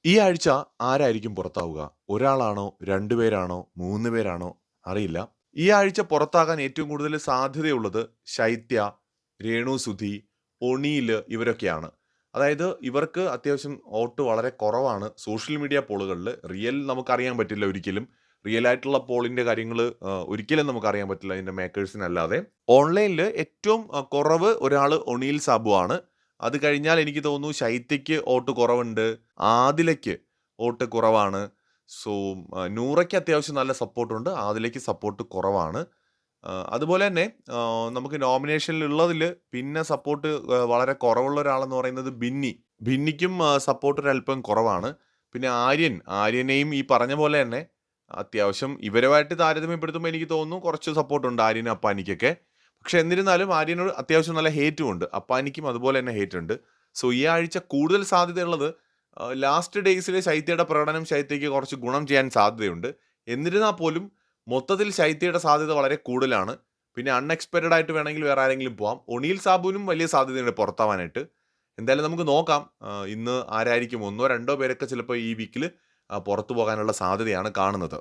ഈ ആഴ്ച ആരായിരിക്കും പുറത്താവുക? ഒരാളാണോ? 2 പേരാണോ? 3 പേരാണോ? അറിയില്ല. ഈ ആഴ്ച പുറത്താകാൻ ഏറ്റവും കൂടുതൽ സാധ്യതയുള്ളത് ശൈത്യ, രേണു സുധി, ഒണീല് ഇവരൊക്കെയാണ്. അതായത് ഇവർക്ക് അത്യാവശ്യം വോട്ട് വളരെ കുറവാണ് സോഷ്യൽ മീഡിയ പോളുകളിൽ. റിയൽ നമുക്കറിയാൻ പറ്റില്ല ഒരിക്കലും. റിയൽ ആയിട്ടുള്ള പോളിന്റെ കാര്യങ്ങള് ഒരിക്കലും നമുക്കറിയാൻ പറ്റില്ല ഇതിന്റെ മേക്കേഴ്സിനല്ലാതെ. ഓൺലൈനിൽ ഏറ്റവും കുറവ് ഒരാള് ഒണീൽ സാബു ആണ്. അത് കഴിഞ്ഞാൽ എനിക്ക് തോന്നുന്നു ശൈത്യയ്ക്ക് വോട്ട് കുറവുണ്ട്. ആദിലയ്ക്ക് വോട്ട് കുറവാണ്. സോ, നൂറയ്ക്ക് അത്യാവശ്യം നല്ല സപ്പോർട്ടുണ്ട്. ആദിലയ്ക്ക് സപ്പോർട്ട് കുറവാണ്. അതുപോലെ തന്നെ നമുക്ക് നോമിനേഷനിലുള്ളതിൽ പിന്നെ സപ്പോർട്ട് വളരെ കുറവുള്ള ഒരാളെന്ന് പറയുന്നത് ബിന്നി. ബിന്നിക്കും സപ്പോർട്ട് ഒരല്പം കുറവാണ്. പിന്നെ ആര്യനെയും ഈ പറഞ്ഞ പോലെ തന്നെ അത്യാവശ്യം ഇവരുമായിട്ട് താരതമ്യപ്പെടുത്തുമ്പോൾ എനിക്ക് തോന്നുന്നു കുറച്ച് സപ്പോർട്ടുണ്ട് ആര്യനും അപ്പാനിക്കൊക്കെ. പക്ഷെ എന്നിരുന്നാലും ആര്യനോട് അത്യാവശ്യം നല്ല ഹേറ്റും ഉണ്ട്. അപ്പാനിക്കും അതുപോലെ തന്നെ ഹേറ്റ് ഉണ്ട്. സോ ഈ ആഴ്ച കൂടുതൽ സാധ്യതയുള്ളത് ലാസ്റ്റ് ഡേയ്സിലെ ശൈത്യയുടെ പ്രകടനം ശൈത്യയ്ക്ക് കുറച്ച് ഗുണം ചെയ്യാൻ സാധ്യതയുണ്ട്. എന്നിരുന്നാൽ പോലും മൊത്തത്തിൽ ശൈത്യയുടെ സാധ്യത വളരെ കൂടുതലാണ്. പിന്നെ അൺഎക്സ്പെക്റ്റഡ് ആയിട്ട് വേണമെങ്കിൽ വേറെ ആരെങ്കിലും പോവാം. ഒണീൽ സാബുവിനും വലിയ സാധ്യതയുണ്ട് പുറത്താവാനായിട്ട്. എന്തായാലും നമുക്ക് നോക്കാം. ഇന്ന് ആരായിരിക്കും ഒന്നോ രണ്ടോ പേരൊക്കെ ചിലപ്പോൾ ഈ വീക്കിൽ പുറത്തു പോകാനുള്ള സാധ്യതയാണ് കാണുന്നത്.